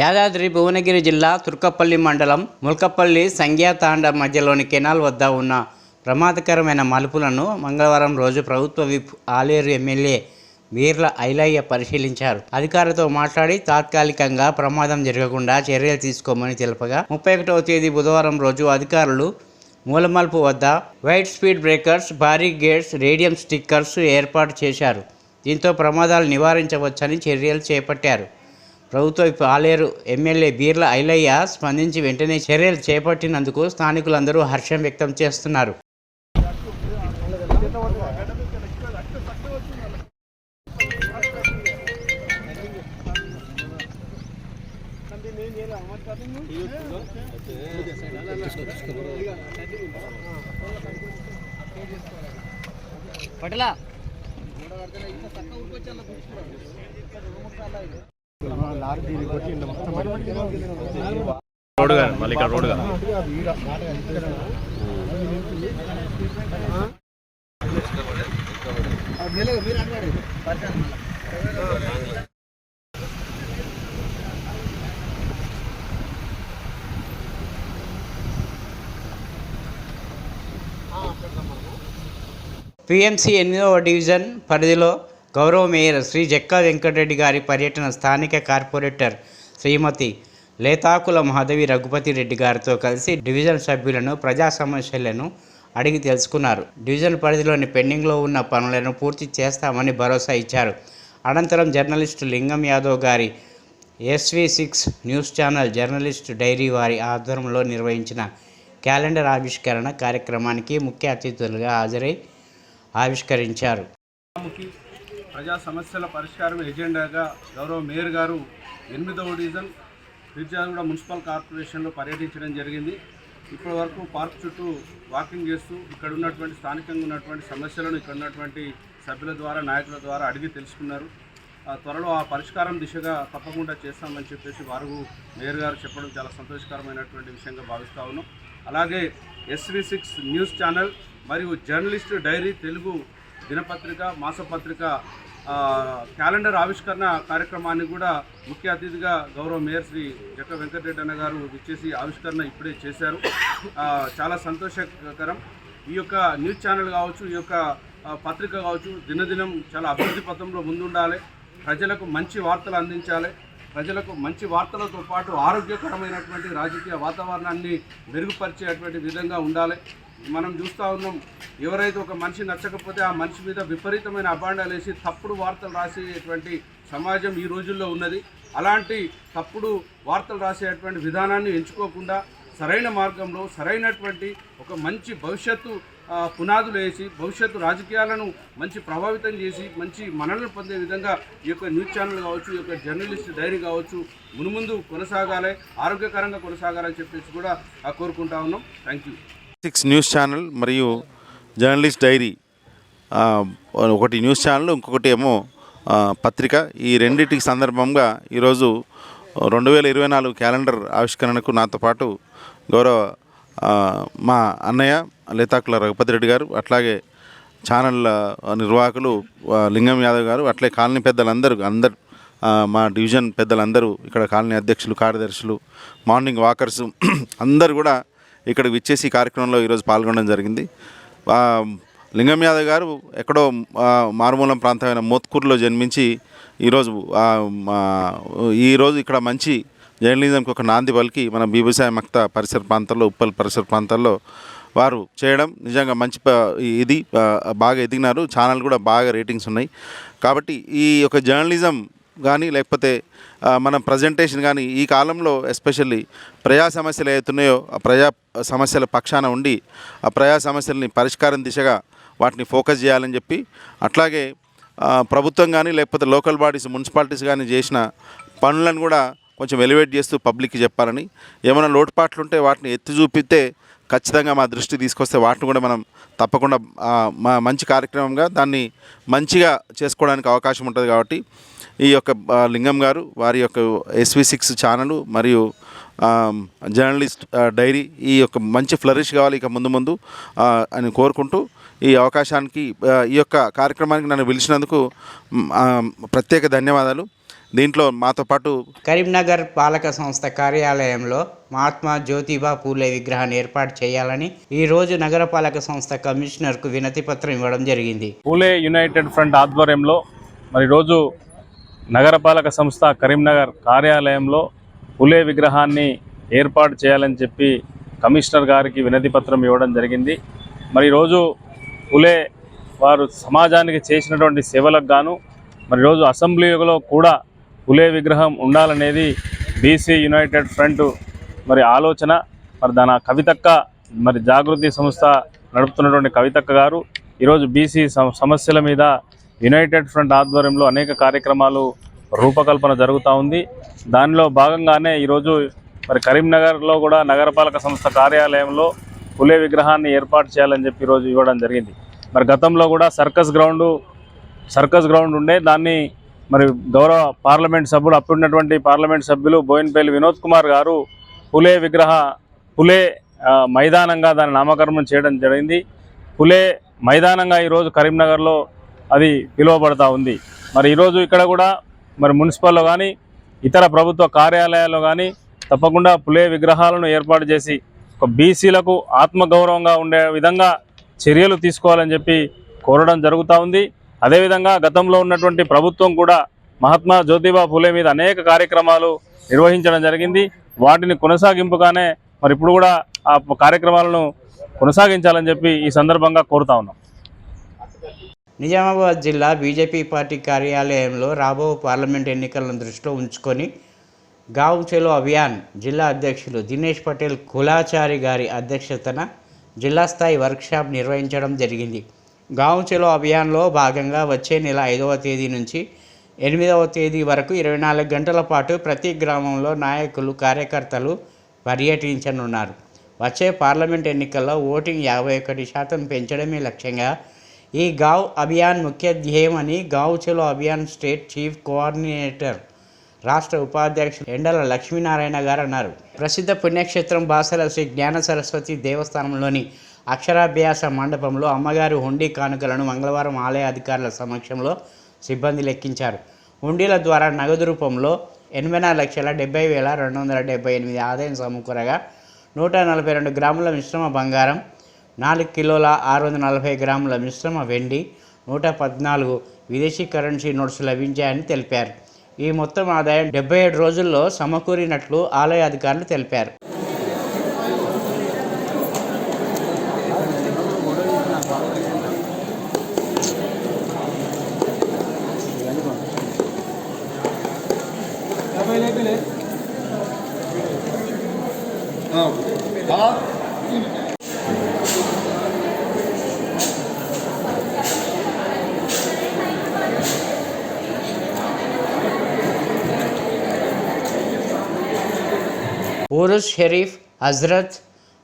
యాదాద్రి భువనగిరి జిల్లా తుర్కపల్లి మండలం ముల్కపల్లి సంగ్యాతాండ మధ్యలోని కెనాల్ వద్ద ఉన్న ప్రమాదకరమైన మలుపులను మంగళవారం రోజు ప్రభుత్వ విప్ ఆలేరు ఎమ్మెల్యే వీర్ల ఐలయ్య పరిశీలించారు. అధికారులతో మాట్లాడి తాత్కాలికంగా ప్రమాదం జరగకుండా చర్యలు తీసుకోమని తెలుపగా 31వ తేదీ బుధవారం రోజు అధికారులు మూలమలుపు వద్ద వైట్ స్పీడ్ బ్రేకర్స్, భారీ గేట్స్, రేడియం స్టిక్కర్స్ ఏర్పాటు చేశారు. దీంతో ప్రమాదాలు నివారించవచ్చని చర్యలు చేపట్టారు. ప్రభుత్వ ఆలేరు ఎమ్మెల్యే బీర్ల ఐలయ్య స్పందించి వెంటనే చర్యలు చేపట్టినందుకు స్థానికులందరూ హర్షం వ్యక్తం చేస్తున్నారు. పటలా రోడ్డుగా మళ్ళీ ఇక్కడ రోడ్డుగా పిఎంసి 8వ డివిజన్ పరిధిలో గౌరవ మేయర్ శ్రీ జక్కా వెంకటరెడ్డి గారి పర్యటన స్థానిక కార్పొరేటర్ శ్రీమతి లేతాకుల మాధవి రఘుపతి రెడ్డి గారితో కలిసి డివిజన్ సభ్యులను ప్రజా సమస్యలను అడిగి తెలుసుకున్నారు. డివిజన్ పరిధిలోని పెండింగ్లో ఉన్న పనులను పూర్తి చేస్తామని భరోసా ఇచ్చారు. అనంతరం జర్నలిస్టు లింగం యాదవ్ గారి SV6 news channel journalist dairy వారి ఆధ్వర్యంలో నిర్వహించిన క్యాలెండర్ ఆవిష్కరణ కార్యక్రమానికి ముఖ్య అతిథులుగా హాజరై ఆవిష్కరించారు. ప్రజా సమస్యల పరిష్కారం ఎజెండాగా గౌరవ మేయర్ గారు 8వ డివిజన్ మిర్జాగూడ మున్సిపల్ కార్పొరేషన్లో పర్యటించడం జరిగింది. ఇప్పటి వరకు పార్క్ చుట్టూ వాకింగ్ చేస్తూ ఇక్కడ ఉన్నటువంటి స్థానికంగా ఉన్నటువంటి సమస్యలను ఇక్కడ ఉన్నటువంటి సభ్యుల ద్వారా, నాయకుల ద్వారా అడిగి తెలుసుకున్నారు. త్వరలో ఆ పరిష్కారం దిశగా తప్పకుండా చేస్తామని చెప్పేసి వారు మేయర్ గారు చెప్పడం చాలా సంతోషకరమైనటువంటి విషయంగా భావిస్తా ఉన్నాం. అలాగే SV6 న్యూస్ ఛానల్ మరియు జర్నలిస్ట్ డైరీ తెలుగు దినపత్రిక, మాసపత్రిక క్యాలెండర్ ఆవిష్కరణ కార్యక్రమాన్ని కూడా ముఖ్య అతిథిగా గౌరవ మేయర్ శ్రీ జక్కా వెంకటరెడ్డి అన్న గారు ఇచ్చేసి ఆవిష్కరణ ఇప్పుడే చేశారు. చాలా సంతోషకరం. ఈ యొక్క న్యూస్ ఛానల్ కావచ్చు, ఈ యొక్క పత్రిక కావచ్చు దినదినం చాలా అభివృద్ధి పథంలో ముందుండాలి. ప్రజలకు మంచి వార్తలు అందించాలి. ప్రజలకు మంచి వార్తలతో పాటు ఆరోగ్యకరమైనటువంటి రాజకీయ వాతావరణాన్ని మెరుగుపరిచేటువంటి విధంగా ఉండాలి. మనం చూస్తూ ఉన్నాం, ఎవరైతే ఒక మనిషి నచ్చకపోతే ఆ మనిషి మీద విపరీతమైన అభాండాలు వేసి తప్పుడు వార్తలు రాసేటువంటి సమాజం ఈ రోజుల్లో ఉన్నది. అలాంటి తప్పుడు వార్తలు రాసేటువంటి విధానాన్ని ఎంచుకోకుండా సరైన మార్గంలో సరైనటువంటి ఒక మంచి భవిష్యత్తు పునాదులు వేసి భవిష్యత్తు రాజకీయాలను మంచి ప్రభావితం చేసి మంచి మనల్ని పొందే విధంగా ఈ యొక్క న్యూస్ ఛానల్ కావచ్చు, ఈ యొక్క జర్నలిస్ట్ డైరీ కావచ్చు మునుముందు కొనసాగాలి, ఆరోగ్యకరంగా కొనసాగాలని చెప్పేసి కూడా కోరుకుంటా ఉన్నాం. Thank you. 6 న్యూస్ ఛానల్ మరియు జర్నలిస్ట్ డైరీ, ఒకటి న్యూస్ ఛానల్, ఇంకొకటి ఏమో పత్రిక. ఈ రెండింటికి సందర్భంగా ఈరోజు 2024 క్యాలెండర్ ఆవిష్కరణకు నాతో పాటు గౌరవ మా అన్నయ్య లేతాకుల రఘుపతి రెడ్డి గారు, అట్లాగే ఛానల్ నిర్వాహకులు లింగం యాదవ్ గారు, అట్లే కాలనీ పెద్దలందరూ మా డివిజన్ పెద్దలందరూ, ఇక్కడ కాలనీ అధ్యక్షులు, కార్యదర్శులు, మార్నింగ్ వాకర్స్ అందరూ కూడా ఇక్కడ విచ్చేసి కార్యక్రమంలో ఈరోజు పాల్గొనడం జరిగింది. లింగం యాదవ్ గారు ఎక్కడో మారుమూలం ప్రాంతమైన మోత్కూరులో జన్మించి ఈరోజు ఇక్కడ మంచి జర్నలిజంకి ఒక నాంది పలికి మన బీబీసాయి మక్తా పరిసర ప్రాంతాల్లో, ఉప్పల్ పరిసర ప్రాంతాల్లో వారు చేయడం నిజంగా మంచి ఇది బాగా ఎదిగినారు. ఛానల్ కూడా బాగా రేటింగ్స్ ఉన్నాయి. కాబట్టి ఈ యొక్క జర్నలిజం కానీ లేకపోతే మన ప్రజెంటేషన్ కానీ ఈ కాలంలో ఎస్పెషల్లీ ప్రజా సమస్యలు ఏవైతున్నాయో ఆ ప్రజా సమస్యల పక్షాన ఉండి ఆ ప్రజా సమస్యలని పరిష్కారం దిశగా వాటిని ఫోకస్ చేయాలని చెప్పి, అట్లాగే ప్రభుత్వం కానీ లేకపోతే లోకల్ బాడీస్, మున్సిపాలిటీస్ కానీ చేసిన పనులను కూడా కొంచెం ఎలివేట్ చేస్తూ పబ్లిక్కి చెప్పాలని, ఏమైనా లోటుపాట్లు ఉంటే వాటిని ఎత్తి చూపితే ఖచ్చితంగా మా దృష్టి తీసుకొస్తే వాటిని కూడా మనం తప్పకుండా మా మంచి కార్యక్రమంగా దాన్ని మంచిగా చేసుకోవడానికి అవకాశం ఉంటుంది. కాబట్టి ఈ యొక్క లింగం గారు వారి యొక్క SV6 ఛానల్ మరియు జర్నలిస్ట్ డైరీ ఈ యొక్క మంచి ఫ్లరిష్ కావాలి ఇక ముందు అని కోరుకుంటూ ఈ అవకాశానికి ఈ యొక్క కార్యక్రమానికి నన్ను పిలిచినందుకు ప్రత్యేక ధన్యవాదాలు. దీంట్లో మాతో పాటు కరీంనగర్ పాలక సంస్థ కార్యాలయంలో మహాత్మా జ్యోతిబా పూలే విగ్రహాన్ని ఏర్పాటు చేయాలని ఈ రోజు నగరపాలక సంస్థ కమిషనర్కు వినతి పత్రం ఇవ్వడం జరిగింది. పూలే యునైటెడ్ ఫ్రంట్ ఆధ్వర్యంలో మరి రోజు నగరపాలక సంస్థ కరీంనగర్ కార్యాలయంలో పూలే విగ్రహాన్ని ఏర్పాటు చేయాలని చెప్పి కమిషనర్ గారికి వినతి పత్రం ఇవ్వడం జరిగింది. మరి రోజు పూలే వారు సమాజానికి చేసినటువంటి సేవలకు గాను మరి రోజు అసెంబ్లీలో కూడా పూలే విగ్రహం ఉండాలనేది బీసీ యునైటెడ్ ఫ్రంట్ మరి ఆలోచన. మరి దాని కవితక్క మరి జాగృతి సంస్థ నడుపుతున్నటువంటి కవితక్క గారు ఈరోజు బీసీ సమస్యల మీద యునైటెడ్ ఫ్రంట్ ఆధ్వర్యంలో అనేక కార్యక్రమాలు రూపకల్పన జరుగుతూ ఉంది. దానిలో భాగంగానే ఈరోజు మరి కరీంనగర్లో కూడా నగరపాలక సంస్థ కార్యాలయంలో పూలే విగ్రహాన్ని ఏర్పాటు చేయాలని చెప్పి ఈరోజు ఇవ్వడం జరిగింది. మరి గతంలో కూడా సర్కస్ గ్రౌండ్ ఉండే దాన్ని మరి గౌరవ పార్లమెంట్ సభ్యులు అప్పుడున్నటువంటి పార్లమెంట్ సభ్యులు బోయినపల్లి వినోద్ కుమార్ గారు పూలే మైదానంగా దాన్ని నామకరణం చేయడం జరిగింది. పూలే మైదానంగా ఈరోజు కరీంనగర్లో అది పిలువబడతా ఉంది. మరి ఈరోజు ఇక్కడ కూడా మరి మున్సిపల్లో కానీ ఇతర ప్రభుత్వ కార్యాలయాల్లో కానీ తప్పకుండా పూలే విగ్రహాలను ఏర్పాటు చేసి ఒక బీసీలకు ఆత్మగౌరవంగా ఉండే విధంగా చర్యలు తీసుకోవాలని చెప్పి కోరడం జరుగుతూ ఉంది. అదేవిధంగా గతంలో ఉన్నటువంటి ప్రభుత్వం కూడా మహాత్మా జ్యోతిబా పూలే మీద అనేక కార్యక్రమాలు నిర్వహించడం జరిగింది. వాటిని కొనసాగింపుగానే మరి ఇప్పుడు కూడా ఆ కార్యక్రమాలను కొనసాగించాలని చెప్పి ఈ సందర్భంగా కోరుతా ఉన్నాం. నిజామాబాద్ జిల్లా బీజేపీ పార్టీ కార్యాలయంలో రాబో పార్లమెంట్ ఎన్నికలను దృష్టిలో ఉంచుకొని గావ్ చలో అభియాన్ జిల్లా అధ్యక్షులు దినేష్ పటేల్ కులాచారి గారి అధ్యక్షతన జిల్లా స్థాయి వర్క్షాప్ నిర్వహించడం జరిగింది. గావ్ చలో అభియాన్లో భాగంగా వచ్చే నెల 5వ తేదీ నుంచి 8వ తేదీ వరకు 24 గంటల పాటు ప్రతి గ్రామంలో నాయకులు కార్యకర్తలు పర్యటించనున్నారు. వచ్చే పార్లమెంట్ ఎన్నికల్లో ఓటింగ్ 51% పెంచడమే లక్ష్యంగా ఈ గావ్ అభియాన్ ముఖ్య ధ్యేయం అని గావ్ చలో అభియాన్ స్టేట్ చీఫ్ కోఆర్డినేటర్ రాష్ట్ర ఉపాధ్యక్షులు ఎండల లక్ష్మీనారాయణ గారు అన్నారు. ప్రసిద్ధ పుణ్యక్షేత్రం బాసర శ్రీ జ్ఞాన సరస్వతి దేవస్థానంలోని అక్షరాభ్యాస మండపంలో అమ్మగారి హుండీ కానుకలను మంగళవారం ఆలయ అధికారుల సమక్షంలో సిబ్బంది లెక్కించారు. హుండీల ద్వారా నగదు రూపంలో 84,70,278 ఆదాయం సమకూరగా 142 గ్రాముల మిశ్రమ బంగారం, 4 కిలోల 640 గ్రాముల మిశ్రమ వెండి, 114 విదేశీ కరెన్సీ నోట్స్ లభించాయని తెలిపారు. ఈ మొత్తం ఆదాయం 77 రోజుల్లో సమకూరినట్లు ఆలయ అధికారులు తెలిపారు. ఉరుస్ షరీఫ్ హజరత్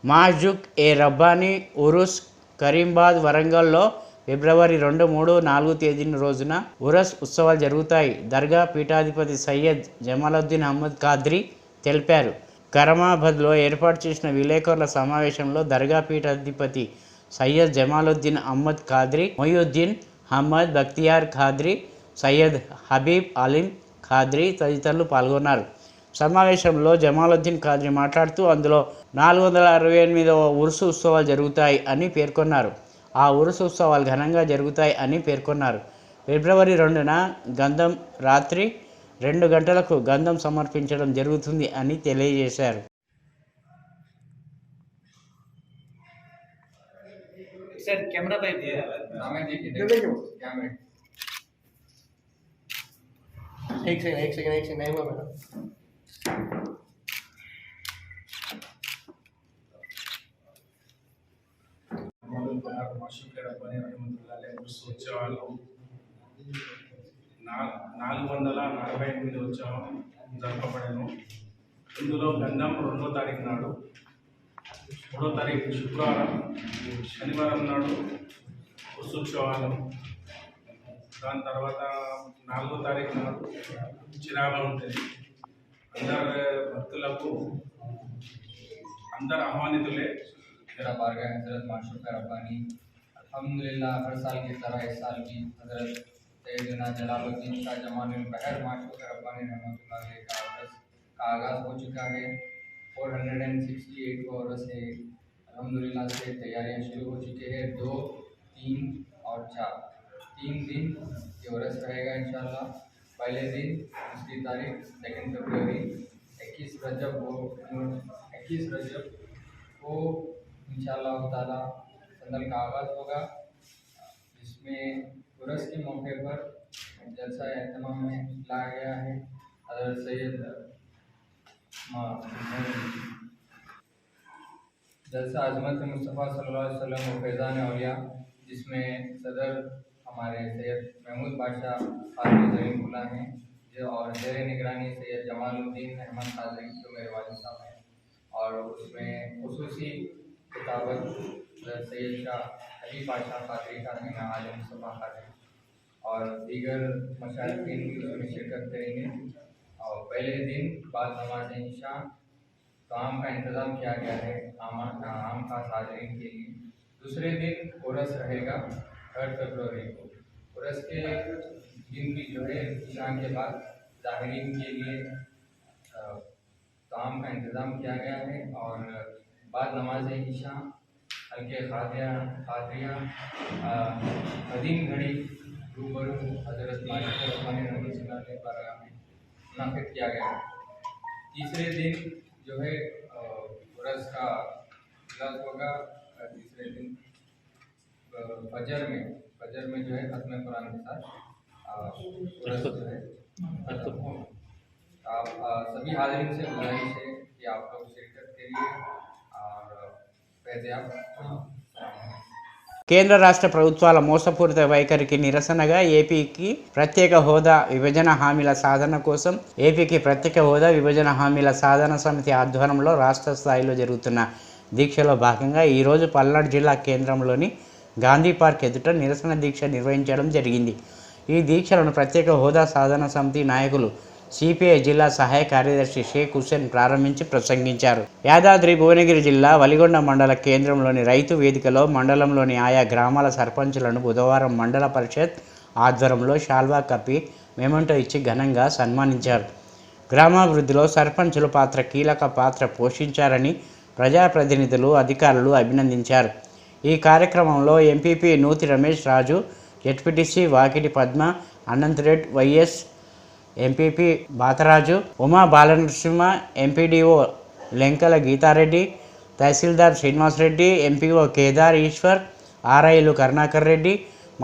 మాహజుక్ ఏ రబ్బానీ ఉరుస్ కరీంబాద్ వరంగల్లో ఫిబ్రవరి 2, 3, 4 తేదీన రోజున ఉరస్ ఉత్సవాలు జరుగుతాయి. దర్గా పీఠాధిపతి సయ్యద్ జమాలుద్దీన్ అహ్మద్ ఖాద్రీ తెలిపారు. కరమాబాద్లో ఏర్పాటు చేసిన విలేకరుల సమావేశంలో దర్గా పీఠాధిపతి సయ్యద్ జమాలుద్దీన్ అహ్మద్ ఖాద్రీ, మొయ్యుద్దీన్ అహ్మద్ బక్తియార్ ఖాద్రీ, సయ్యద్ హబీబ్ అలీం ఖాద్రీ తదితరులు పాల్గొన్నారు. సమావేశంలో జమాలుద్దీన్ ఖాద్రీ మాట్లాడుతూ అందులో 468వ ఉరుసు ఉత్సవాలు జరుగుతాయి అని పేర్కొన్నారు. ఆ ఉరుసు ఉత్సవాలు ఘనంగా జరుగుతాయి అని పేర్కొన్నారు. ఫిబ్రవరి 2న గంధం రాత్రి 2 గంటలకు గంధం సమర్పించడం జరుగుతుంది అని తెలియజేశారు. ఉత్సవాలు 448 ఉత్సవం జరపబడను. ఇందులో గంధం 2వ తారీఖు నాడు, 3వ తారీఖు శుక్రవారం, శనివారం నాడు ఉత్సవాలు, దాని తర్వాత 4వ తారీఖు నాడు చిరాగా ఉంటుంది. అందరు భక్తులకు అందరు ఆహ్వానితులే. मेरा बारगाह हज़रत माशूक़ रब्बानी अल्हम्दुलिल्लाह हर साल की तरह इस साल भी हज़रत सैयदना जलालुद्दीन शाह जमानुल बहर माशूक रब्बानी रहमतुल्लाह अलैह का उर्स का आगाज़ हो चुका है। 468 को उर्स है, अल्हम्दुलिल्लाह से तैयारियां शुरू हो चुकी है। 2, 3 और 4 3 दिन ये उर्स रहेगा इंशाअल्लाह। पहले दिन दूसरी तारीख 2 फरवरी 21 रजब को इंशाअल्लाह ताला संदल का आगाज़ होगा, जिसमें उर्स के मौके पर जलसा एहतमाम में लाया गया है। हज़रत सैयद जलसा अज़मत मुस्तफ़ा सल्लल्लाहु अलैहि वसल्लम व फैज़ान औलिया, जिसमें सदर हमारे सैयद महमूद बादशाह क़ादरी ज़रीनुल्लाह हैं जो, और ज़ेर निगरानी सैयद जमालुद्दीन अहमद क़ादरी जो मेरे वालिद साहब हैं, और उसमें खुसूसी किताबत सैयद शाह अली पाशा क़ादरी का इमाम आलम मुस्तफ़ा क़ादरी और दीगर मशाइखीन भी उसमें शिरकत करेंगे। और पहले दिन बाद नमाज इंशा काम का इंतज़ाम किया गया है आम खास हाज़रीन के लिए। दूसरे दिन उर्स रहेगा 3 फरवरी को। उर्स के दिन भी जो है इंशा के बाद ज़ाहिरीन के लिए काम का इंतज़ाम किया गया है, और बाद नमाज इंशा हल्के खादिया कदीम घड़ी रूबरू हज़रत मालिक रब्बानी रहमतुल्लाह अलैह बारगाह में मुनाक़िद किया गया है। तीसरे दिन जो है उर्स का इजलास होगा। तीसरे दिन फजर में जो है ख़त्म कुरान के साथ उर्स जो है ख़त्म होगा। आप सभी हाज़रीन से गुजारिश है कि आप लोग शिरकत करिए और फैज़याब। కేంద్ర రాష్ట్ర ప్రభుత్వాల మోసపూరిత వైఖరికి నిరసనగా ఏపీకి ప్రత్యేక హోదా విభజన హామీల సాధన కోసం ఏపీకి ప్రత్యేక హోదా విభజన హామీల సాధన సమితి ఆధ్వర్యంలో రాష్ట్ర స్థాయిలో జరుగుతున్న దీక్షలో భాగంగా ఈరోజు పల్నాడు జిల్లా కేంద్రంలోని గాంధీ పార్క్ ఎదుట నిరసన దీక్ష నిర్వహించడం జరిగింది. ఈ దీక్షలను ప్రత్యేక హోదా సాధన సమితి నాయకులు సిపిఐ జిల్లా సహాయ కార్యదర్శి షేక్ హుస్సేన్ ప్రారంభించి ప్రసంగించారు. యాదాద్రి భువనగిరి జిల్లా వలిగొండ మండల కేంద్రంలోని రైతు వేదికలో మండలంలోని ఆయా గ్రామాల సర్పంచులను బుధవారం మండల పరిషత్ ఆధ్వర్యంలో శాల్వా కప్పి మెమెంటో ఇచ్చి ఘనంగా సన్మానించారు. గ్రామాభివృద్ధిలో సర్పంచుల పాత్ర కీలక పాత్ర పోషించారని ప్రజాప్రతినిధులు అధికారులు అభినందించారు. ఈ కార్యక్రమంలో MPP Nuthi Ramesh Raju, ZPTC Vakiti Padma, Ananthareddy, vice MPP Batharaju, Uma Balanarasimha, MPDO Lenkala Geethareddy, తహసీల్దార్ శ్రీనివాసరెడ్డి, ఎంపీఓ కేదార్ ఈశ్వర్, ఆర్ఐలు కరుణాకర్ రెడ్డి,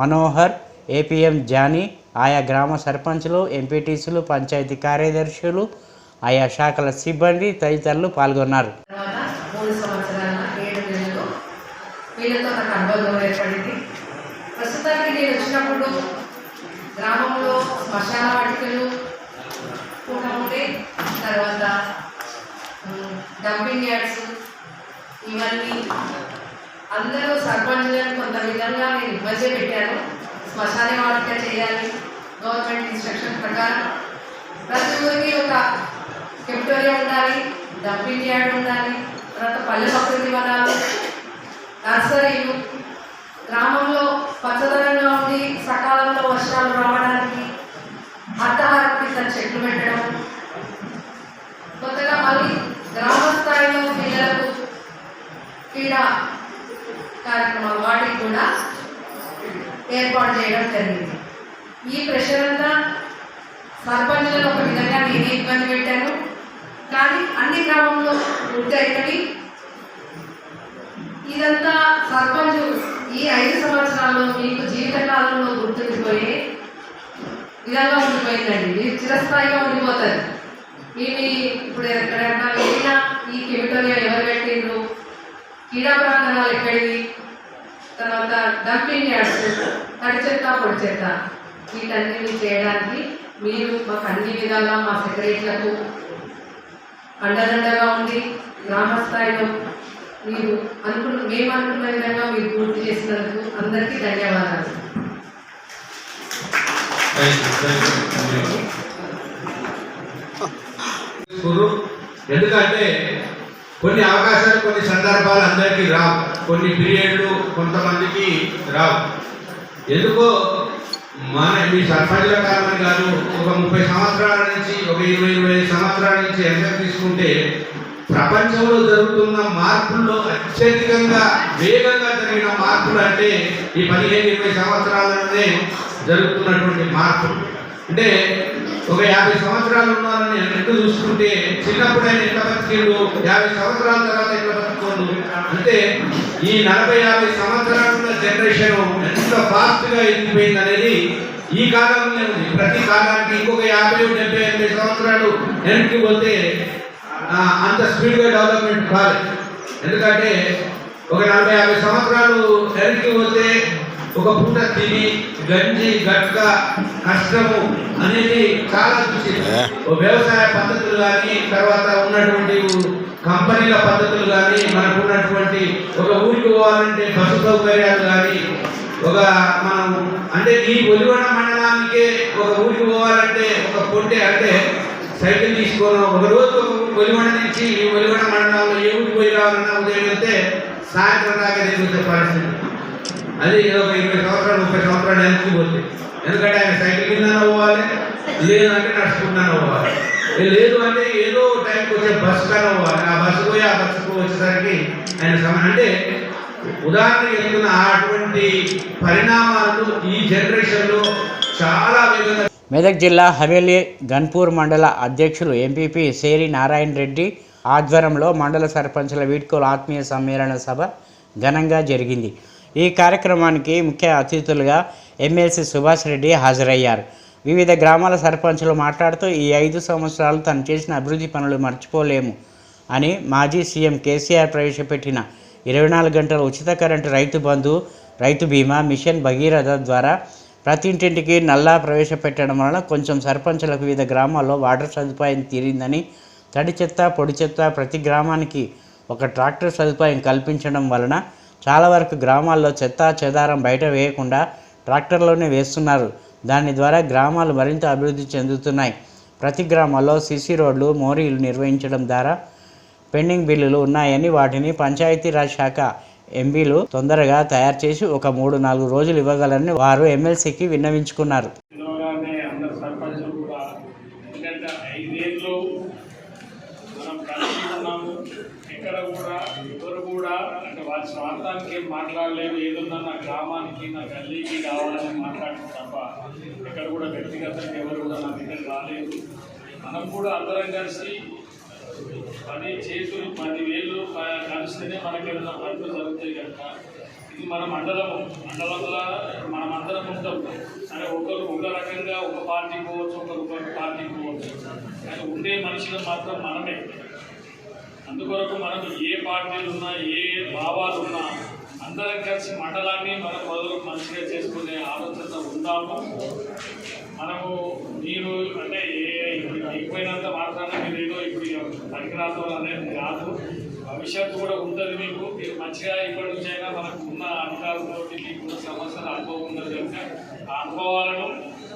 మనోహర్, ఏపీఎం జానీ, ఆయా గ్రామ సర్పంచులు, ఎంపీటీసీలు, పంచాయతీ కార్యదర్శులు, ఆయా శాఖల సిబ్బంది తదితరులు పాల్గొన్నారు. ప్రస్తుతానికి నేను వచ్చినప్పుడు గ్రామంలో శ్మశాన వాటికలు కూడా ఉంటే, తర్వాత డంపింగ్ యార్డ్స్, ఇవన్నీ అందరూ సర్పంచులను కొంత విధంగా నేను ఇబ్బంది పెట్టాను. శ్మశాన వాటిక చేయాలి, గవర్నమెంట్ ఇన్స్ట్రక్షన్ ప్రకారం ప్రతి ఊరికి ఒక కెప్టోరియా ఉండాలి, డంపింగ్ యార్డ్ ఉండాలి, తర్వాత పల్లె ప్రకృతి వనాలు, నర్సరీలు, గ్రామంలో పచ్చదనంగా ఉండి సకాలంలో వర్షాలు రావడానికి అర్థహారత చెట్లు పెట్టడం, కొత్తగా మళ్ళీ గ్రామ స్థాయిలో పిల్లలకు క్రీడా కార్యక్రమాలు వాటికి కూడా ఏర్పాటు చేయడం జరిగింది. ఈ ప్రెషర్ అంతా సర్పంచులను ఒక విధంగా నేనే ఇబ్బంది పెట్టాను, కానీ అన్ని గ్రామంలో పూర్తయినవి. ఇదంతా సర్పంచ్ ఈ 5 సంవత్సరాల్లో మీకు జీవితకాలంలో గుర్తుండిపోయే విధంగా ఉండిపోయిందండి. మీరు చిరస్థాయిగా ఉండిపోతారు. మీ ఇప్పుడు ఎక్కడైనా వెళ్ళినా ఈ కెమిటోరియా ఎవరు పెట్టిండ్రు, క్రీడా ప్రాంగణాలు ఎక్కడివి, తర్వాత డంపింగ్ యార్డ్స్, తడి చెత్త పొడి చెత్త, వీటన్నిటిని చేయడానికి మీరు మాకు అన్ని విధాలుగా మా సెక్రటరీలకు అండదండగా ఉండి గ్రామ స్థాయిలో మీరు మేము అనుకున్న విధంగా మీరు పూర్తి చేసినందుకు అందరికీ ధన్యవాదాలు. ఎందుకంటే కొన్ని అవకాశాలు కొన్ని సందర్భాలు అందరికీ రావు, కొన్ని పీరియడ్లు కొంతమందికి రావు. ఎందుకో మీ సర్పంచుల కారణం కాదు, ఒక 30 సంవత్సరాల నుంచి, ఒక 20-25 సంవత్సరాల నుంచి ఎంత తీసుకుంటే ప్రపంచంలో జరుగుతున్న మార్పుల్లో అత్యధికంగా వేగంగా జరిగిన మార్పులు అంటే ఈ 15-20 సంవత్సరాలనే జరుగుతున్నటువంటి మార్పులు. అంటే ఒక 50 సంవత్సరాలు ఉన్నారని ఎంత చూసుకుంటే చిన్నప్పుడు ఆయన ఎంత బతికిండు, 50 సంవత్సరాల తర్వాత ఎట్లా బతుకుతుండు అంటే ఈ 40-50 సంవత్సరాల జనరేషన్ ఎంత ఫాస్ట్గా ఎదిగిపోయింది అనేది ఈ కాలంలోనే ఉంది. ప్రతి కాలానికి ఇంకొక 50-70-80 సంవత్సరాలు వెనక్కి పోతే అంత స్పీడ్గా డెవలప్మెంట్ కాదు. ఎందుకంటే ఒక 40-50 సంవత్సరాలు వెనక్కి పోతే ఒక పూట తిని గంజి గట్క కష్టము అనేది చాలా చూసింది. వ్యవసాయ పద్ధతులు కానీ, తర్వాత ఉన్నటువంటి కంపెనీల పద్ధతులు కానీ, మనకు ఉన్నటువంటి ఒక ఊరికి పోవాలంటే బస్సు సౌకర్యాలు కానీ, ఒక మనం అంటే ఈ ఒలిగొండ మండలానికే ఒక ఊరికి పోవాలంటే ఒక పొట్టే అంటే సైకిల్ తీసుకోవడం, ఒక రోజు ఒలిగొండ నుంచి ఈ ఒలిగొండ మండలంలో ఏ ఊరికి పోయి రావాలన్నా ఉదయం వెళ్తే సాయంత్రం దాకా తిరిగే పరిస్థితి. అది ఒక 20 సంవత్సరాలు 30 సంవత్సరాలు వెనక్కి పోతే, ఎందుకంటే ఆయన సైకిల్ కింద పోవాలి, లేదంటే నడుచుకుంటా పోవాలి, లేదు అంటే ఏదో టైంకి వచ్చే బస్సు కన్నా పోవాలి. ఆ బస్సు పోయి ఆ బస్సుకు వచ్చేసరికి ఆయన అంటే ఉదాహరణకి చెప్తున్న అటువంటి పరిణామాలు ఈ జనరేషన్లో చాలా వేగంగా. మెదక్ జిల్లా హవేలీ గన్పూర్ మండల అధ్యక్షులు ఎంపీపీ సేరి నారాయణ రెడ్డి ఆధ్వర్యంలో మండల సర్పంచుల వీడ్కోలు ఆత్మీయ సమ్మేళన సభ ఘనంగా జరిగింది. ఈ కార్యక్రమానికి ముఖ్య అతిథులుగా ఎమ్మెల్సీ సుభాష్ రెడ్డి హాజరయ్యారు. వివిధ గ్రామాల సర్పంచులు మాట్లాడుతూ ఈ 5 సంవత్సరాలు తను చేసిన అభివృద్ధి పనులు మర్చిపోలేము అని మాజీ సీఎం కేసీఆర్ ప్రవేశపెట్టిన 24 గంటల ఉచిత కరెంటు, రైతు బంధు, రైతు బీమా, మిషన్ భగీరథ ద్వారా ప్రతి ఇంటింటికి నల్లా ప్రవేశపెట్టడం వలన కొంచెం సర్పంచులకు వివిధ గ్రామాల్లో వాటర్ సదుపాయం తీరిందని, తడి చెత్త పొడి చెత్త ప్రతి గ్రామానికి ఒక ట్రాక్టర్ సదుపాయం కల్పించడం వలన చాలా వరకు గ్రామాల్లో చెత్త చెదారం బయట వేయకుండా ట్రాక్టర్లోనే వేస్తున్నారు. దాని ద్వారా గ్రామాలు మరింత అభివృద్ధి చెందుతున్నాయి. ప్రతి గ్రామాల్లో సీసీ రోడ్లు, మోరీలు నిర్వహించడం ద్వారా పెండింగ్ బిల్లులు ఉన్నాయని వాటిని పంచాయతీరాజ్ శాఖ ఎంపీలు తొందరగా తయారు చేసి ఒక 3-4 రోజులు ఇవ్వగలరని వారు ఎమ్మెల్సీకి విన్నవించుకున్నారు. ఇక్కడ కూడా ఎవరు కూడా అంటే వారి స్వార్థానికి ఏం మాట్లాడలేదు, ఏదన్నా నా గ్రామానికి నా గల్లీకి కావాలని మాట్లాడుతుంది తప్ప ఇక్కడ కూడా వ్యక్తిగతంగా ఎవరు కూడా నా దగ్గర రాలేదు. మనం కూడా అందరం కలిసి 10 చేతులు 10 వేళ్ళు కలిస్తేనే మనకి ఏదైనా పనులు జరుగుతాయి కనుక ఇది మన మండలంలో మనం అందరం ఉంటాం. సరే ఒకరు ఒక రకంగా ఒక పార్టీ పోవచ్చు, ఒకరు పార్టీ పోవచ్చు, కానీ ఉండే మనుషులు మాత్రం మనమే. అందుకొరకు మనం ఏ పార్టీలు ఉన్నా, ఏ భావాలు ఉన్నా అందరం కలిసి మండలాన్ని మనం మొదలు మంచిగా చేసుకునే ఆలోచన ఉందాము. మనము మీరు అంటే ఎక్కువైనంత మాత్రాన మీరు ఏదో ఇప్పుడు పనికిరాతం అనేది కాదు, భవిష్యత్తు కూడా ఉంటుంది మీకు. మీరు మంచిగా ఇప్పటి నుంచి అయినా మనకు ఉన్న అధికారులతో మీకున్న సమస్యలు అనుభవం ఉన్నది కనుక ఆ అనుభవాలను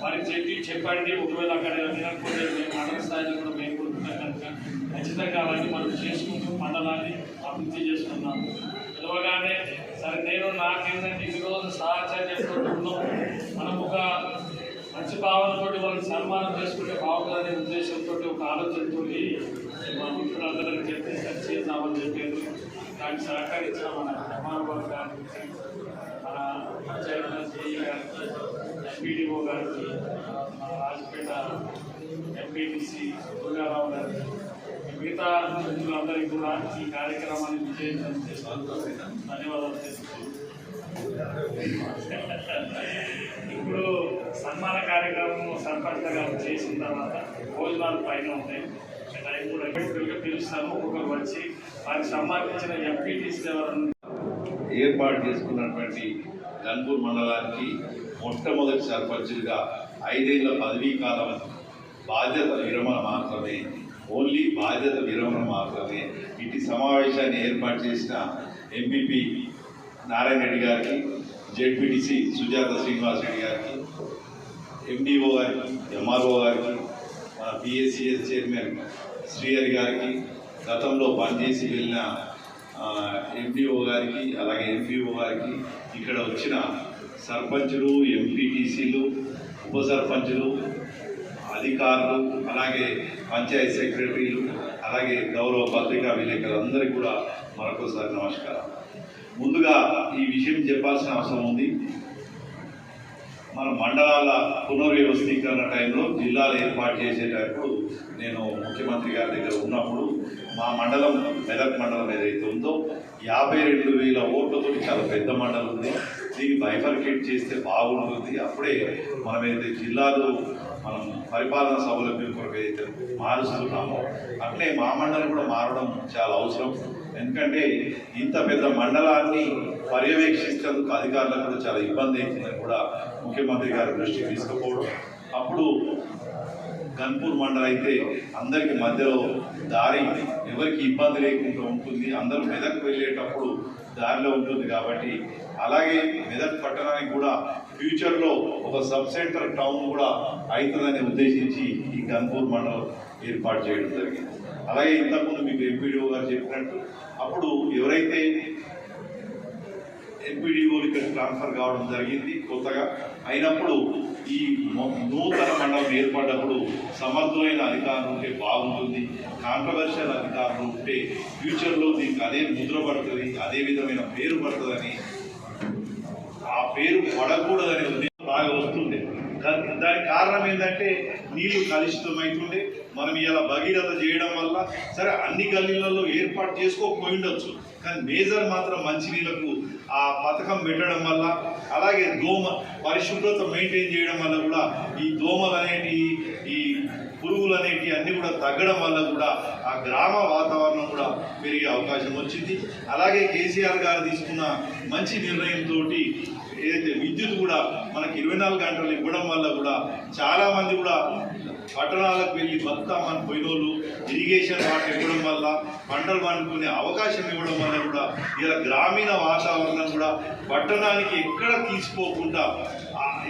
వారికి చెప్పండి. ఒకవేళ అక్కడ వినకపోతే మండల స్థాయిలో కూడా మేము కొడుతున్నాం కనుక ఖచ్చితంగా అవన్నీ మనం చేసుకుంటూ మండలాన్ని అభివృద్ధి చేసుకున్నాము. పిలవగానే సరే నేను నాకేంటంటే ఈరోజు సహచర్యంతో ఉన్నాం, మనం ఒక మంచి భావనతో వాళ్ళని సన్మానం చేసుకుంటే బాగుందనే ఉద్దేశంతో ఒక ఆలోచనతో మా మిత్రులందరికీ చెప్పి చేద్దామని చెప్పారు. దానికి సహకరించిన మన జమాబాబు గారికి, మన పంచాయతీ గారికి, ఎంపీడీఓ గారికి, మన రాజపేట ఎంపీటీసీ దుర్గారావు గారికి, మిగతా మిత్రులందరికీ కూడా ఈ కార్యక్రమాన్ని విజయవంతం చేసినందుకు ధన్యవాదాలు తెలుపుతున్నాను. ఇప్పుడు సన్మాన కార్యక్రమం సర్పంచ్ గారు చేసిన తర్వాత భోజనాలు పైన ఉంటాయి. టైం కూడా పిలుస్తాను, ఒక్కొక్కరు వచ్చి వారికి సంబంధించిన ఎంపీటీసీ ఏర్పాటు చేసుకున్నటువంటి గన్పూర్ మండలానికి మొట్టమొదటి సర్పంచులుగా 5 ఏళ్ల పదవీ కాలం బాధ్యత విరమణ మాత్రమే, ఓన్లీ బాధ్యత విరమణ మాత్రమే. ఇటు సమావేశాన్ని ఏర్పాటు చేసిన ఎంపీపీ నారాయణ రెడ్డి గారికి, జెడ్పీటీసీ సుజాత శ్రీనివాస్ రెడ్డి గారికి, ఎండిఓ గారికి, ఎంఆర్ఓ గారికి, మన పిఎస్సిఎస్ చైర్మన్ శ్రీహరి గారికి, గతంలో పనిచేసి వెళ్ళిన ఎండిఓ గారికి, అలాగే ఎంపీఓ గారికి, ఇక్కడ వచ్చిన సర్పంచులు, ఎంపీటీసీలు, ఉప సర్పంచులు, అధికారులు, అలాగే పంచాయతీ సెక్రటరీలు, అలాగే గౌరవ పత్రికా విలేకరులందరికీ కూడా మరొకసారి నమస్కారం. ముందుగా ఈ విషయం చెప్పాల్సిన అవసరం ఉంది. మన మండలాల పునర్వ్యవస్థీకరణ టైంలో జిల్లాలు ఏర్పాటు చేసేటప్పుడు నేను ముఖ్యమంత్రి గారి దగ్గర ఉన్నప్పుడు మా మండలం, మెదక్ మండలం ఏదైతే ఉందో 52,000 ఓట్లతో చాలా పెద్ద మండలం ఉంది. దీన్ని బైఫర్కేట్ చేస్తే బాగుంటుంది. అప్పుడే మనమైతే జిల్లాలో మనం పరిపాలనా సౌలభ్యం కొరకు ఏదైతే మారుస్తున్నామో అట్లే మా మండలం కూడా మారడం చాలా అవసరం. ఎందుకంటే ఇంత పెద్ద మండలాన్ని పర్యవేక్షించేందుకు అధికారులకు కూడా చాలా ఇబ్బంది అవుతుందని కూడా ముఖ్యమంత్రి గారి దృష్టికి తీసుకుపోవడం. అప్పుడు గన్పూర్ మండలం అయితే అందరికి మధ్యలో దారి ఎవరికి ఇబ్బంది లేకుండా ఉంటుంది. అందరూ మెదక్ వెళ్ళేటప్పుడు దారిలో ఉంటుంది కాబట్టి, అలాగే మెదక్ పట్టణానికి కూడా ఫ్యూచర్లో ఒక సబ్ సెంటర్ టౌన్ కూడా అవుతుందని ఉద్దేశించి ఈ గన్పూర్ మండలం ఏర్పాటు చేయడం జరిగింది. అలాగే ఇంతకుముందు మీకు ఎంపీడీఓ గారు చెప్పినట్టు అప్పుడు ఎవరైతే ఎంపీడీఓలు ఇక్కడ ట్రాన్స్ఫర్ కావడం జరిగింది కొత్తగా అయినప్పుడు ఈ నూతన మండలం ఏర్పడ్డప్పుడు సమర్థమైన అధికారులు ఉంటే బాగుంటుంది. కాంట్రవర్షియల్ అధికారులు ఉంటే ఫ్యూచర్లో దీనికి అదే ముద్ర పడుతుంది, అదే విధమైన పేరు పడుతుందని, ఆ పేరు పడకూడదనే ఉద్దేశం బాగా వస్తుండే. దానికి కారణం ఏంటంటే నీళ్లు కలుషితమవుతుండే. మనం ఇలా భగీరథ చేయడం వల్ల సరే అన్ని గల్లీలలో ఏర్పాటు చేసుకోకపోయి ఉండొచ్చు, కానీ మేజర్ మాత్రం మంచినీళ్ళకు ఆ పథకం పెట్టడం వల్ల, అలాగే దోమ పరిశుభ్రత మెయింటైన్ చేయడం వల్ల కూడా ఈ దోమలు అనేటి, ఈ పురుగులు అనేటి అన్నీ కూడా తగ్గడం వల్ల కూడా ఆ గ్రామ వాతావరణం కూడా పెరిగే అవకాశం వచ్చింది. అలాగే కేసీఆర్ గారు తీసుకున్న మంచి నిర్ణయంతో ఏదైతే విద్యుత్ కూడా మనకి 24 గంటలు ఇవ్వడం వల్ల కూడా చాలామంది కూడా పట్టణాలకు వెళ్ళి బతామని పోయినోళ్ళు ఇరిగేషన్ వాటర్ ఇవ్వడం వల్ల పంటలు పండుకునే అవకాశం ఇవ్వడం వల్ల కూడా ఇలా గ్రామీణ వాతావరణం కూడా పట్టణానికి ఎక్కడ తీసుకోకుండా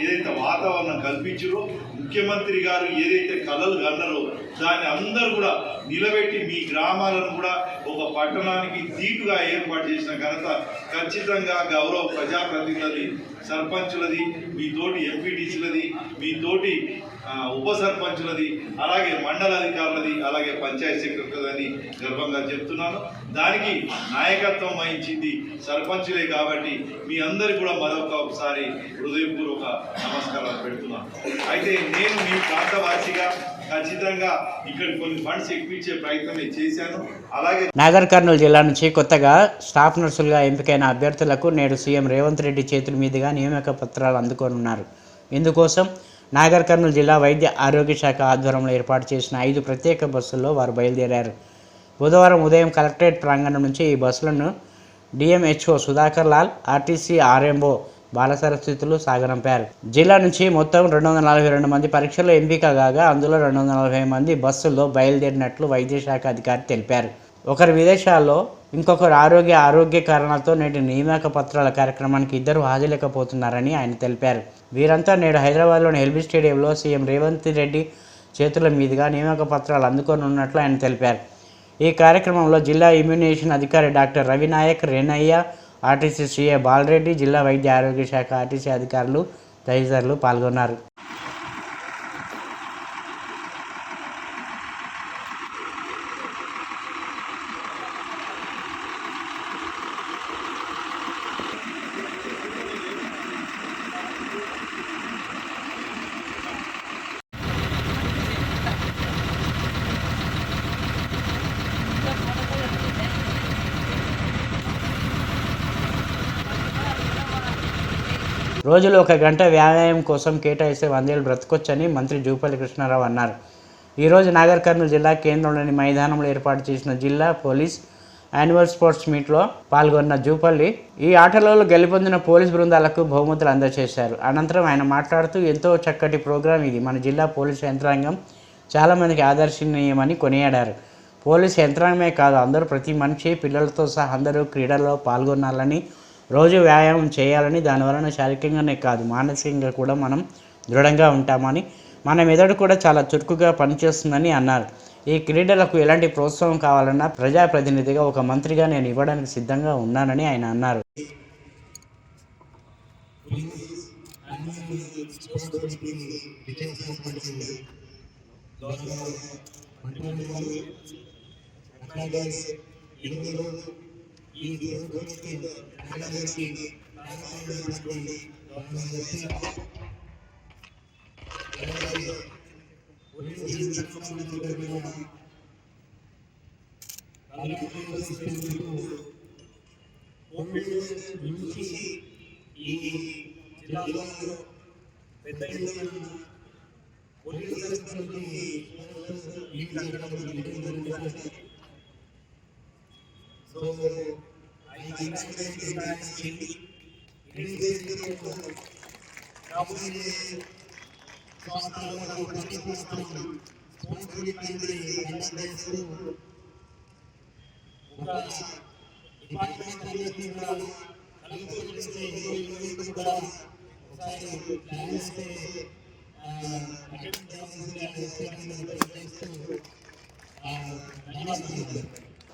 ఏదైతే వాతావరణం కల్పించారో ముఖ్యమంత్రి గారు ఏదైతే కలలు కన్నారో దాన్ని అందరూ కూడా నిలబెట్టి మీ గ్రామాలను కూడా ఒక పట్టణానికి దీటుగా ఏర్పాటు చేసిన ఘనత ఖచ్చితంగా గౌరవ ప్రజాప్రతినిధులది, సర్పంచులది, మీతోటి ఎంపీటీసీలది, మీతోటి ఉప సర్పంచులది, అలాగే మండల అధికారులది, అలాగే పంచాయతీ సెక్రటరీలని గర్వంగా చెప్తున్నాను. దానికి నాయకత్వం వహించింది సర్పంచులే కాబట్టి మీ అందరికీ కూడా మరొకసారి హృదయపూర్వక నమస్కారాలు పెడుతున్నాను. అయితే నేను మీ ప్రాంతవాసిగా ఖచ్చితంగా ఇక్కడ కొన్ని ఫండ్స్ ఎక్కించే ప్రయత్నం చేశాను. అలాగే నాగర్ కర్నూలు జిల్లా నుంచి కొత్తగా స్టాఫ్ నర్సులుగా ఎంపికైన అభ్యర్థులకు నేడు సీఎం రేవంత్ రెడ్డి చేతుల మీదుగా నియామక పత్రాలు అందుకోనున్నారు. ఇందుకోసం నాగర్ కర్నూలు జిల్లా వైద్య ఆరోగ్య శాఖ ఆధ్వర్యంలో ఏర్పాటు చేసిన 5 ప్రత్యేక బస్సుల్లో వారు బయలుదేరారు. బుధవారం ఉదయం కలెక్టరేట్ ప్రాంగణం నుంచి ఈ బస్సులను DMHO Sudhakar Lal, RTC RMO బాలసరస్వతులు సాగనంపారు. జిల్లా నుంచి మొత్తం 242 మంది పరీక్షల్లో ఎంపిక కాగా అందులో 240 మంది బస్సుల్లో బయలుదేరినట్లు వైద్య శాఖ అధికారి తెలిపారు. ఒకరు విదేశాల్లో, ఇంకొకరు ఆరోగ్య కారణాలతో నేటి నియామక పత్రాల కార్యక్రమానికి ఇద్దరు హాజరులేకపోతున్నారని ఆయన తెలిపారు. వీరంతా నేడు హైదరాబాద్లోని ఎల్బీ స్టేడియంలో సీఎం రేవంత్ రెడ్డి చేతుల మీదుగా నియామక పత్రాలు అందుకోనున్నట్లు ఆయన తెలిపారు. ఈ కార్యక్రమంలో జిల్లా ఇమ్యునేషన్ అధికారి doctor Ravinayak, Renaiah, RTC CA Balareddy, జిల్లా వైద్య ఆరోగ్య శాఖ ఆర్టీసీ అధికారులు తదితరులు పాల్గొన్నారు. రోజులో 1 గంట వ్యాయామం కోసం కేటాయిస్తే 100 ఏళ్ళు బ్రతకొచ్చని మంత్రి జూపల్లి కృష్ణారావు అన్నారు. ఈరోజు నాగర్ కర్నూలు జిల్లా కేంద్రంలోని మైదానంలో ఏర్పాటు చేసిన జిల్లా పోలీస్ యాన్యువల్ స్పోర్ట్స్ మీట్లో పాల్గొన్న జూపల్లి ఈ ఆటలలో గెలుపొందిన పోలీస్ బృందాలకు బహుమతులు అందజేశారు. అనంతరం ఆయన మాట్లాడుతూ ఎంతో చక్కటి ప్రోగ్రాం ఇది. మన జిల్లా పోలీసు యంత్రాంగం చాలామందికి ఆదర్శనీయమని కొనియాడారు. పోలీసు యంత్రాంగమే కాదు, అందరూ ప్రతి మనిషి, పిల్లలతో సహా అందరూ క్రీడల్లో పాల్గొనాలని, రోజు వ్యాయామం చేయాలని, దానివలన శారీరకంగానే కాదు మానసికంగా కూడా మనం దృఢంగా ఉంటామని, మన మెదడు కూడా చాలా చురుకుగా పనిచేస్తుందని అన్నారు. ఈ క్రీడలకు ఎలాంటి ప్రోత్సాహం కావాలన్నా ప్రజాప్రతినిధిగా, ఒక మంత్రిగా నేను ఇవ్వడానికి సిద్ధంగా ఉన్నానని ఆయన అన్నారు.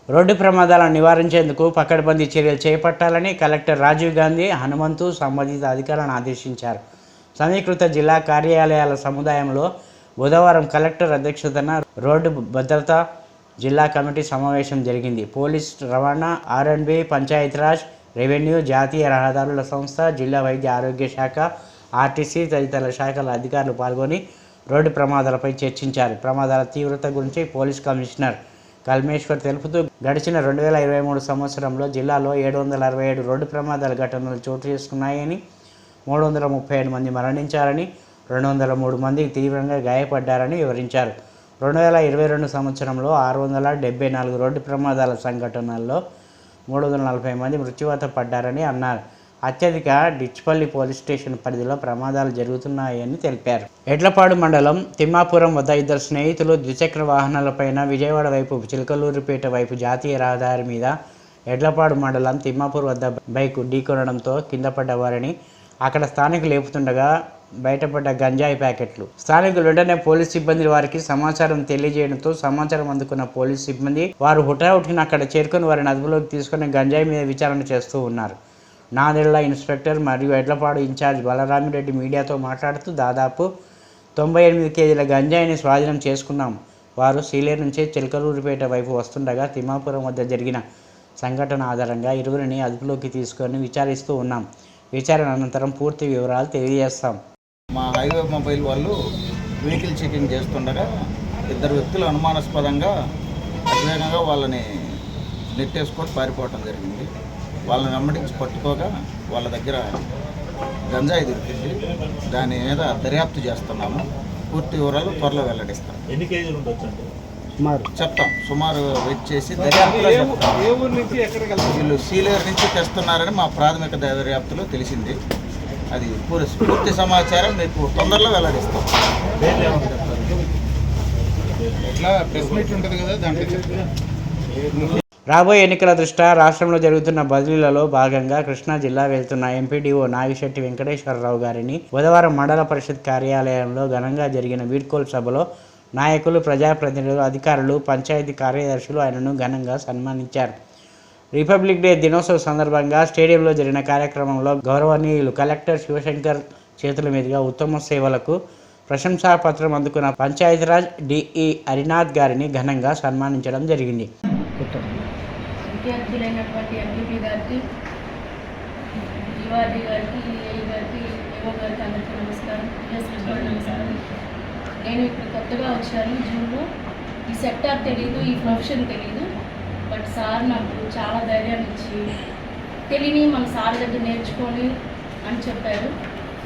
రోడ్డు ప్రమాదాలను నివారించేందుకు పకడ్బందీ చర్యలు చేపట్టాలని కలెక్టర్ రాజీవ్ గాంధీ హనుమంతు సంబంధిత అధికారులను ఆదేశించారు. సమీకృత జిల్లా కార్యాలయాల సముదాయంలో బుధవారం కలెక్టర్ అధ్యక్షతన రోడ్డు భద్రత జిల్లా కమిటీ సమావేశం జరిగింది. పోలీస్, రవాణా, R&B, పంచాయతీరాజ్, రెవెన్యూ, జాతీయ రహదారుల సంస్థ, జిల్లా వైద్య ఆరోగ్య శాఖ, RTC తదితర శాఖల అధికారులు పాల్గొని రోడ్డు ప్రమాదాలపై చర్చించారు. ప్రమాదాల తీవ్రత గురించి పోలీస్ కమిషనర్ కల్మేశ్వర్ తెలుపుతూ గడిచిన 2023 సంవత్సరంలో జిల్లాలో 767 రోడ్డు ప్రమాదాల ఘటనలు చోటు చేసుకున్నాయని, 337 మంది మరణించారని, 203 మంది తీవ్రంగా గాయపడ్డారని వివరించారు. 2022 సంవత్సరంలో 674 రోడ్డు ప్రమాదాల సంఘటనల్లో 340 మంది మృత్యువాత పడ్డారని అన్నారు. అత్యధిక డిచ్పల్లి పోలీస్ స్టేషన్ పరిధిలో ప్రమాదాలు జరుగుతున్నాయని తెలిపారు. ఎడ్లపాడు మండలం తిమ్మాపురం వద్ద ఇద్దరు స్నేహితులు ద్విచక్ర వాహనాలపైన విజయవాడ వైపు చిలకలూరిపేట వైపు జాతీయ రహదారి మీద ఎడ్లపాడు మండలం తిమ్మాపూర్ వద్ద బైక్ ఢీకొనడంతో కింద పడ్డవారని, అక్కడ స్థానికులు లేపుతుండగా బయటపడ్డ గంజాయి ప్యాకెట్లు. స్థానికులు వెంటనే పోలీస్ సిబ్బంది వారికి సమాచారం తెలియజేయడంతో సమాచారం అందుకున్న పోలీస్ సిబ్బంది వారు హుటాహుటిన అక్కడ చేరుకొని వారిని అదుపులోకి తీసుకుని గంజాయి మీద విచారణ చేస్తూ ఉన్నారు. నాదెళ్ల ఇన్స్పెక్టర్ మరియు ఎడ్లపాడు ఇన్ఛార్జ్ బలరామిరెడ్డి మీడియాతో మాట్లాడుతూ దాదాపు 98 కేజీల గంజాయిని స్వాధీనం చేసుకున్నాం. వారు సీలేరు నుంచి చిలకలూరిపేట వైపు వస్తుండగా తిమ్మాపురం వద్ద జరిగిన సంఘటన ఆధారంగా ఇరువురిని అదుపులోకి తీసుకొని విచారిస్తూ ఉన్నాం. విచారణ అనంతరం పూర్తి వివరాలు తెలియజేస్తాం. మా హైవే మొబైల్ వాళ్ళు వెహికల్ చెకింగ్ చేస్తుండగా ఇద్దరు వ్యక్తులు అనుమానాస్పదంగా అతివేగంగా వాళ్ళని నెట్టేసుకొని పారిపోవటం జరిగింది. వాళ్ళని వెంబడించి పట్టుకోగా వాళ్ళ దగ్గర గంజాయి దొరికింది. దాని మీద దర్యాప్తు చేస్తున్నాము. పూర్తి వివరాలు త్వరలో వెల్లడిస్తాం. ఎన్ని కేజీలు ఉండొచ్చు చెప్తాం. సుమారు వెయిట్ చేసి దర్యాప్తులో వీళ్ళు సీలేరు నుంచి తెస్తున్నారని మా ప్రాథమిక దర్యాప్తులో తెలిసింది. అది పూర్తి సమాచారం మీకు తొందరలో వెల్లడిస్తాం. ఇట్లా ప్రెస్ మీట్ ఉంటుంది కదా, దాంట్లో రాబోయే ఎన్నికల దృష్ట్యా రాష్ట్రంలో జరుగుతున్న బదిలీలలో భాగంగా కృష్ణా జిల్లా వెళ్తున్న ఎంపీడీఓ నాగిశెట్టి వెంకటేశ్వరరావు గారిని బుధవారం మండల పరిషత్ కార్యాలయంలో ఘనంగా జరిగిన వీడ్కోలు సభలో నాయకులు, ప్రజాప్రతినిధులు, అధికారులు, పంచాయతీ కార్యదర్శులు ఆయనను ఘనంగా సన్మానించారు. రిపబ్లిక్ డే దినోత్సవ సందర్భంగా స్టేడియంలో జరిగిన కార్యక్రమంలో గౌరవనీయులు కలెక్టర్ శివశంకర్ చేతుల మీదుగా ఉత్తమ సేవలకు ప్రశంసాపత్రం అందుకున్న పంచాయతీరాజ్ DE హరినాథ్ గారిని ఘనంగా సన్మానించడం జరిగింది. విద్యార్థులైనటువంటి ఎంపీపీ గారికి, ఈవార్డీ గారికి, EI గారికి, EO గారికి అందరికీ నమస్కారం. నమస్కారం. నేను ఇప్పుడు కొత్తగా వచ్చాను జూన్లో. ఈ సెక్టార్ తెలీదు, ఈ ప్రొఫెషన్ తెలీదు. బట్ సార్ నాకు చాలా ధైర్యాన్ని ఇచ్చి తెలియని మన సార్ దగ్గర నేర్చుకొని అని చెప్పారు.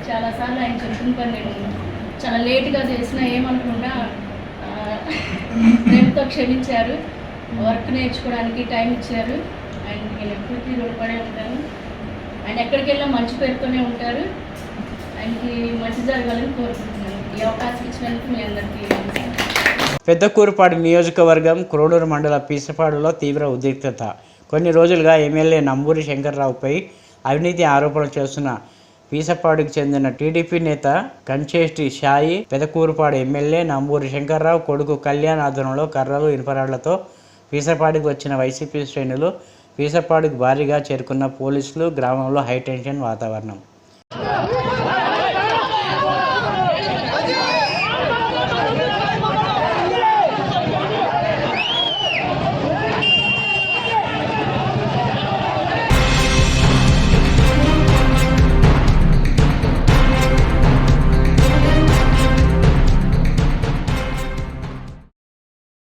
చాలాసార్లు ఆయన చెప్పిన పని నేను చాలా లేట్గా చేసినా ఏమనుకున్నా ప్రేమతో క్షమించారు. వర్క్ నేర్చుకోవడానికి టైం ఇచ్చారు. అండ్ నేను ఎప్పటికీ రుణపడే ఉంటాను. అండ్ ఎక్కడికి వెళ్ళినా మంచి పేరుతోనే ఉంటారు. ఆయనకి మంచి జరగాలని కోరుకుంటున్నాను. ఈ అవకాశం ఇచ్చినందుకు మీ అందరికీ పెద్దకూరుపాడు నియోజకవర్గం క్రోడూరు మండల పీసపాడులో తీవ్ర ఉద్రిక్తత. కొన్ని రోజులుగా ఎమ్మెల్యే నంబూరి శంకర్రావుపై అవినీతి ఆరోపణలు చేస్తున్న పీసపాడుకు చెందిన టీడీపీ నేత కంచేష్టి షాయి, పెదకూరుపాడు ఎమ్మెల్యే నంబూరి శంకర్రావు కొడుకు కళ్యాణ్ ఆధ్వర్యంలో కర్రలు, ఇనుపరాళ్లతో పీసపాడుకు వచ్చిన వైసీపీ శ్రేణులు, పీసపాడుకు భారీగా చేరుకున్న పోలీసులు, గ్రామంలో హైటెన్షన్ వాతావరణం. జై